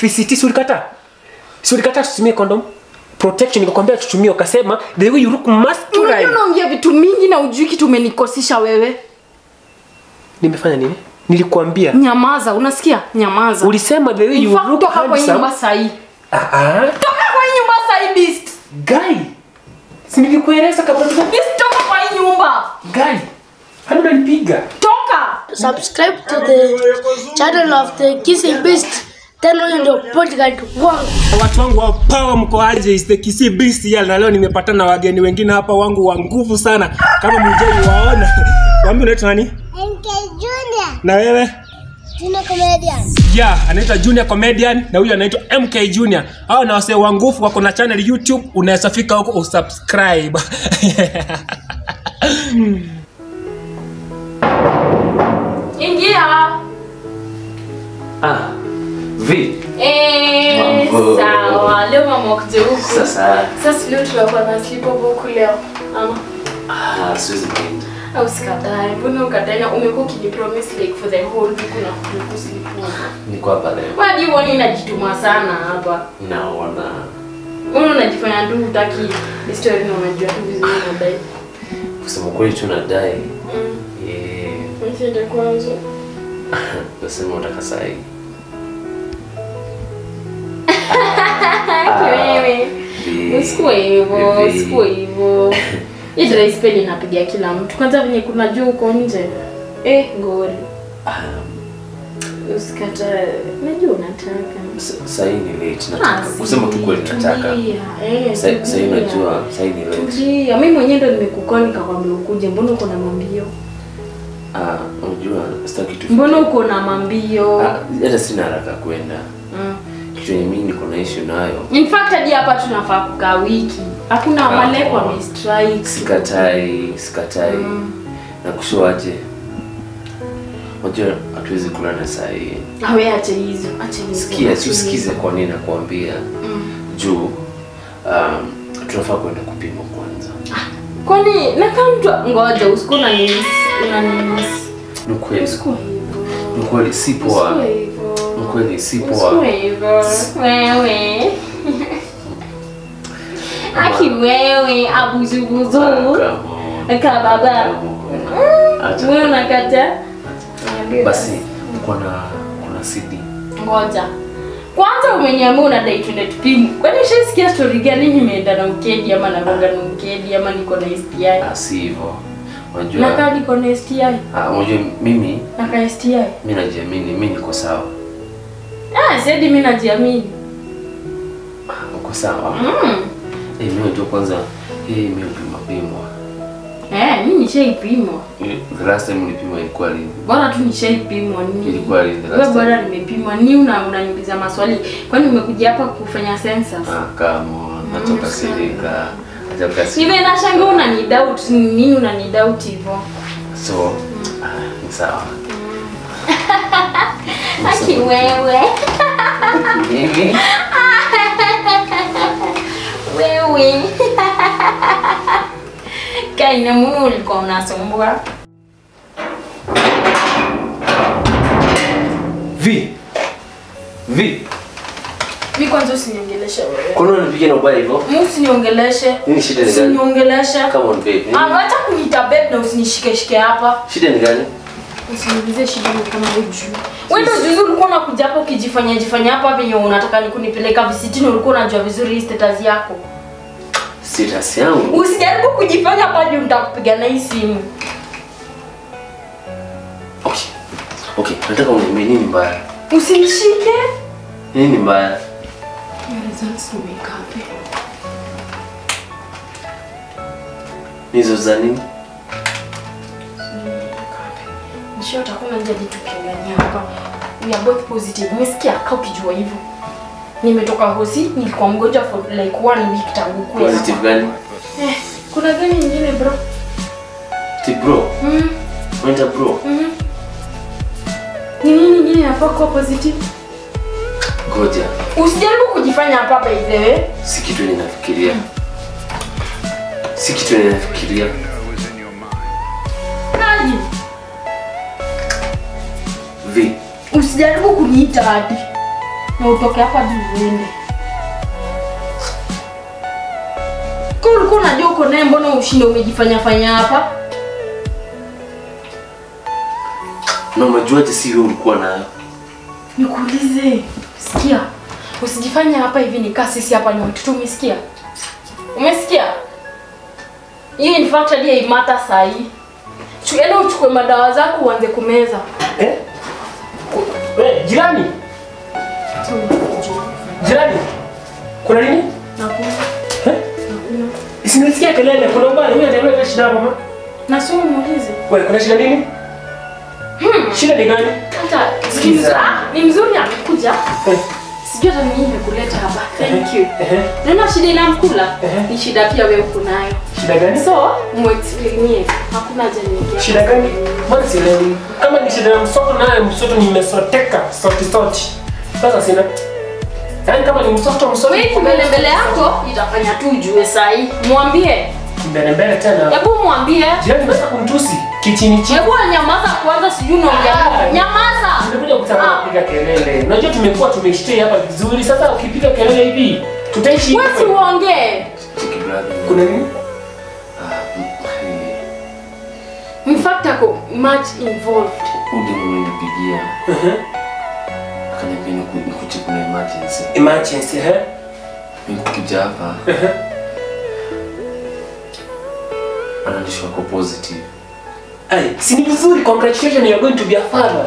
VCT si ulikata? Si ulikata tutumie condom? Protection nikakwambia tutumie ukasema the way you look masculine. Unaongea vitu mingi na ujui kitu umenikosisha wewe. Nimefanya nini? Nilikwambia. Nyamaza, unasikia? Nyamaza. Ulisema the way you look handsome. Toka kwa nyumba sahi. Toka kwa nyumba sahi beast. Guy. Si nilikueleza kabla beast, toka kwa nyumba. Guy. Hadi unanipiga. Toka. Subscribe to the channel of the Kissy Beast. Tena ndio podcast wangu. Watu wangu wa power mko aje? Is the Kissy Beast ya na leo nimepatana na wageni wengine hapa wangu wa nguvu sana. Kama mjeni waona. Wambi unaitwa nani? MK Junior. Na wewe? Junior Comedian. Yeah, anaitwa Junior Comedian na huyu anaitwa MK Junior. Hao na wase wa nguvu wako na channel YouTube, unaweza fika huko usubscribe. Ingia. Vi. Sawa. Leo mama kuja huku. Sasa Leo tunakuwa na sleepover huku leo. Ama siwezi kwenda. au sikatae. Mbona ukatae? Umekuwa ukinipromise like for the whole week na kusleepover. Niko hapa leo. Wadi woni najituma sana hapa. Naona. Wewe unajifanya tu utaki story na unajua tu vizuri unadai. Kusema kweli tunadai. Msende kwanza. Nasema unataka sahi. Wewe. Usiku hivyo. Ile ispeli napigia kila mtu. Kwanza venye kuna juu huko nje. Ngori. Usikatae. Najua unataka. Sahi ni late nataka. Kusema tu kweli nataka. Sahi unajua sahi ni late. Tulia. Mimi mwenyewe ndo nimekukoni nikakwambia ukuje. Mbona uko na mambio? Unajua sitaki tu. Mbona uko na mambio? Hata sina haraka kwenda. Kitu yenye mimi niko na issue nayo. In fact hadi hapa tunafaa kukaa wiki. Hakuna maleko ame strike. Sikatai. Na kushoaje? Unajua hatuwezi kulana saa hii. Wewe acha hizo. Sikia, usikize kwa nini nakwambia. Juu tunafaa kwenda kupima kwanza. Kwani na kama mtu ngoja usiku na nini? Ni kweli si poa. Kweli si poa. Wewe. Aki wewe abuzubuzu. Aka baba. Wewe unakata? Basi kuna CD. Ngoja. Kwanza umeniambia unadai twende tupime. Kwani ushasikia story gani nimeenda na ukedi ama na gonga na ukedi ama niko na STI? Si hivyo. Unajua na kadi niko na STI. Unajua mimi na ka STI. Mimi najiamini, mimi niko sawa. Zaidi mimi najiamini. Uko sawa? Mimi ndio kwanza mimi pimwa. Mimi nishaipimwa. The last time nilipimwa ilikuwa lini? Bora tu nishaipimwa nini? Ilikuwa lini the last time? Bora nimepimwa. Ni unaniuliza maswali. Kwani umekuja hapa kufanya census? Kama natoka serika. Niwe na shanga unanidoubt nini unanidoubt hivyo? So, ni sawa. Aki wewe. Mimi. Wewe. Kaina Mungu ulikuwa unasumbua. Vi. Mimi kwanza usiniongeleshe wewe. Kwa nini unanipiga na ubaya hivyo? Mimi usiniongeleshe. Nini shida ni gani? Usiniongeleshe. Come on babe. Acha kuniita babe na usinishike hapa. Shida ni gani? Usiniulize shida ni kama hujui. Wewe ndio juzi ulikuwa unakuja hapa ukijifanya hapa venye unataka nikunipeleka visitini, ulikuwa unajua vizuri status yako. Status yangu? Usijaribu kujifanya hapa juu nitakupiga na hii simu. Okay, nataka uniambie nini mbaya? Usinishike. Nini mbaya? Results ni ngapi? Nizo za nini? Nisho utakuwa nje tukingania hapa. We are both positive. Umesikia kaa ukijua hivyo. Nimetoka hosi, nilikuwa mgonjwa for like 1 week tangu kuja. Positive gani? Kuna gani nyingine bro? Bro. Wenda bro. Nini nyingine hapa kwa positive? Ngoja. Usijaribu kujifanya hapa by the way. Si kitu ninafikiria. Nani? Vi. Usijaribu kuniita hadi. Na utoke hapa hadi uende. Kwa ulikuwa unajua uko naye, mbona ushinde umejifanya hapa? Na unajuaje si wewe ulikuwa nayo? Nikuulize, sikia. Usijifanye hapa hivi nikaa sisi hapa ni watoto, umesikia? Umesikia? Hiyo in fact hadi imata sahi. Chuenda uchukue madawa zako uanze kumeza. Jirani. Jirani. Kuna nini? Nakuna. Isinisikia kelele, kuna ubaya, wewe ndio shida hapa mama. Na sio muulize. Wewe kuna shida nini? Shida ni gani? Hata ni mzuri amekuja. Sijui hata nini nimekuleta hapa. Thank you. Nina shida inamkula. Ni shida pia wewe uko nayo. Shida gani? So, muexplainie. Hakuna haja niongee. Shida gani? Mbona sielewi? Kama ni shida ya msoto naye msoto nimesoteka, soti. Sasa sina. Yaani kama ni msoto. Wewe mbele yako itafanya tu ujue sahi. Mwambie. Mbele tena. Hebu mwambie. Jirani unataka kumtusi kichini. Hebu nyamaza kwanza, sijui unaongea. Nyamaza. Nimekuja kutaka kupiga kelele. Unajua tumekuwa tumeshtay hapa vizuri. Sasa ukipiga kelele hivi tutaishi. Wewe si uongee. Kuna nini? In fact ako much involved. Ndio nimenipigia. Akaniambia nikuje kuna emergency. Emergency, Nikija hapa. Ananishwa kwa positive. Hey, si ni vizuri, congratulations, you are going to be a father.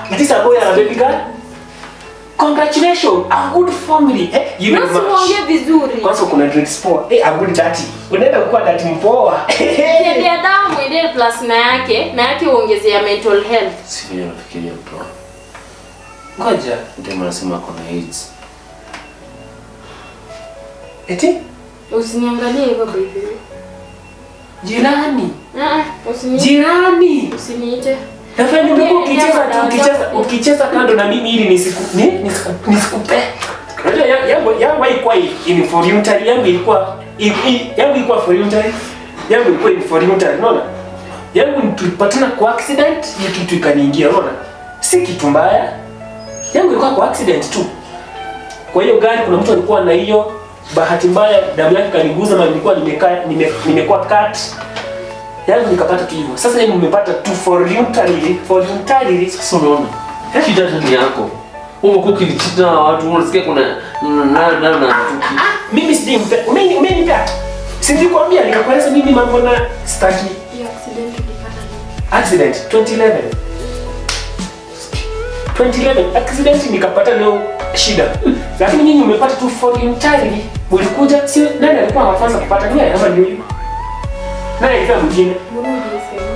This is a boy and a baby girl. Congratulations, a good family. You Na usiongee vizuri. Kwanza kuna drinks poa. A good daddy. Unaenda kuwa daddy mpoa. Ndio damu mwendee plus na yake uongezea mental health. Sio nafikiria bro. Ngoja. Ndio anasema kuna AIDS. Eti? Usiniangalie hivyo baby. Jirani. Usiniite. Jirani. Usiniite. Tafadhali umekuwa ukicheza kando na mimi ili nisikupe. Unajua yangu haikuwa involuntary, yangu ilikuwa voluntary. Yangu ilikuwa involuntary, unaona? Yangu tulipatana kwa accident, hiyo kitu ikaniingia, unaona? Si kitu mbaya. Yangu ilikuwa kwa accident tu. Kwa hiyo gari kuna mtu alikuwa na hiyo bahati mbaya damu yake kaniguza na nilikuwa nimekuwa cut. Yangu nikapata tu hivyo. Sasa yeye nimepata tu voluntarily. Sasa unaona? Shida ni yako. Umekuwa ukinichita na watu, unasikia kuna na mimi sijimpe. Umenipa. Si nilikwambia nikakueleza mimi mambo na staki. Hiyo accident ulipata nini? Accident 2011 accident nikapata leo shida. Lakini nyinyi mmepata tu voluntarily. Mlikuja sio nani alikuwa wa kwanza kupata nia ama ni huyu? Nani alikuwa mwingine? Mbona unasema?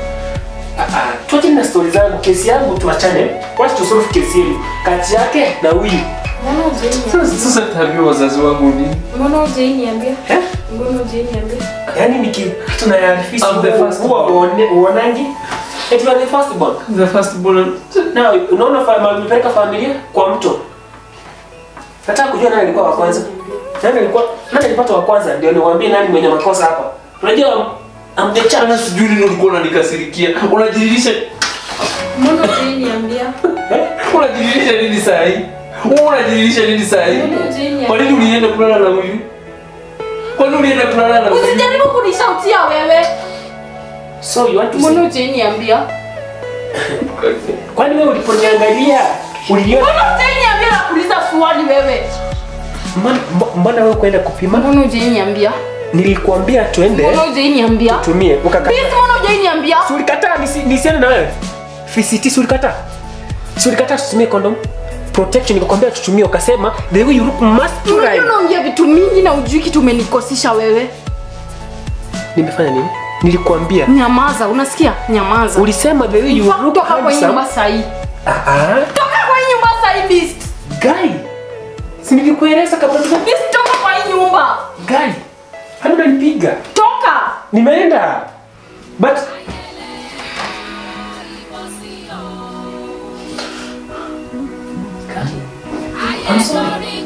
Tuache na story zangu, kesi yangu tuachane. Wacha tu solve kesi hii kati yake na huyu. Mbona hujaniambia? Sasa tabia wazazi wangu nini? Mbona hujaniambia? Mbona hujaniambia? Yaani tuna yarifisi I'm the first uonangi. Eti you are the first born. The first born. Na unaona mpeleka familia kwa mto. Nataka kujua nani alikuwa wa kwanza. Nani alipata wa kwanza ndio niwaambie nani mwenye makosa hapa. Unajua Amdechana sijui nini ulikuwa unanikasirikia. Unajililisha. Mbona hujaniambia? Unajililisha nini saa hii? Unajililisha nini saa hii? Kwa nini ulienda kulala na huyu? Kwa nini ulienda kulala na huyu? Usijaribu kunishautia wewe. So you want to Mbona hujaniambia? Kwani wewe uliponiangalia uliona? Mbona hujaniambia na kuuliza swali wewe? Mbona wewe kwenda kupima? Mbona hujaniambia? Nilikwambia twende. Mbona hujaniambia? Tumie ukakataa. Mbona hujaniambia? Ulikataa nisiende na wewe. FCT ulikataa. Ulikataa tutumie condom. Protection nikakwambia tutumie, ukasema the way you look masculine. Unajua unaongea vitu mingi na ujui kitu umenikosesha wewe. Nimefanya nini? Nilikwambia. Nyamaza, unasikia? Nyamaza. Ulisema the way you look toka kwa nyumba sahi. Toka kwa nyumba sahi beast. Guy. Si nilikueleza kabla beast, toka kwa nyumba. Guy. Hadi unanipiga. Toka. Nimeenda. But I'm sorry.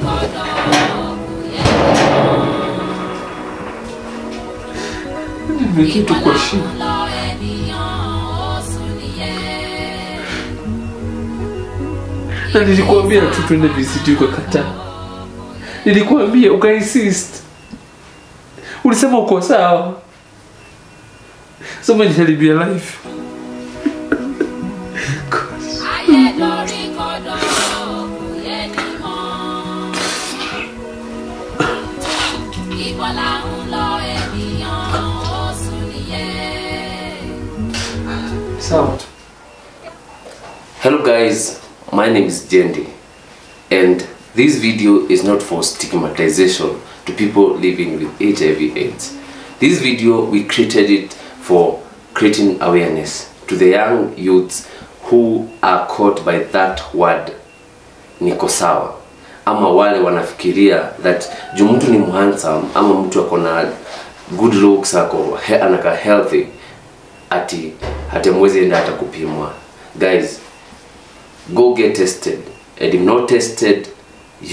Ni kitu kwa shida. Na nilikuambia tu twende VCT ukakataa. Nilikuambia ukainsist. Ulisema uko sawa. So many help your life. Hello guys, my name is Jendi, and this video is not for stigmatization to people living with HIV/AIDS. This video, we created it for creating awareness to the young youths who are caught by that word niko sawa, ama wale wanafikiria that juu mtu ni handsome ama mtu akona good looks ako anaka healthy ati mwezi enda atakupimwa. Guys, go get tested, and if not tested,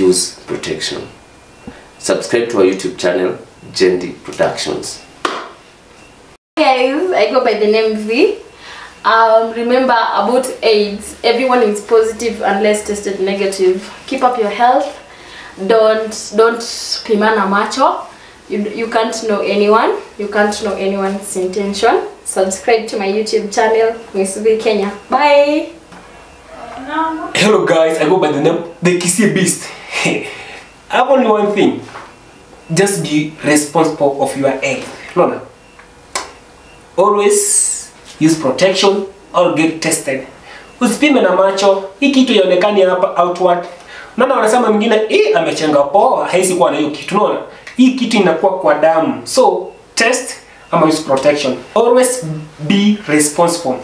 use protection. Subscribe to our YouTube channel, Jendi Productions. Guys, I go by the name V. Remember about AIDS, everyone is positive unless tested negative. Keep up your health. Don't pimana macho. You can't know anyone. You can't know anyone's intention. Subscribe to my YouTube channel, Miss V Kenya. Bye. Hello guys, I go by the name The Kisii Beast. I have only one thing. Just be responsible of your health. No. Always use protection or get tested. Usipime na macho. Hii kitu yaonekani hapa outward. Unaona wanasema mwingine amechenga poa, haisi kuwa na hiyo kitu. Unaona? Hii kitu inakuwa kwa damu. So, test ama use protection. Always be responsible.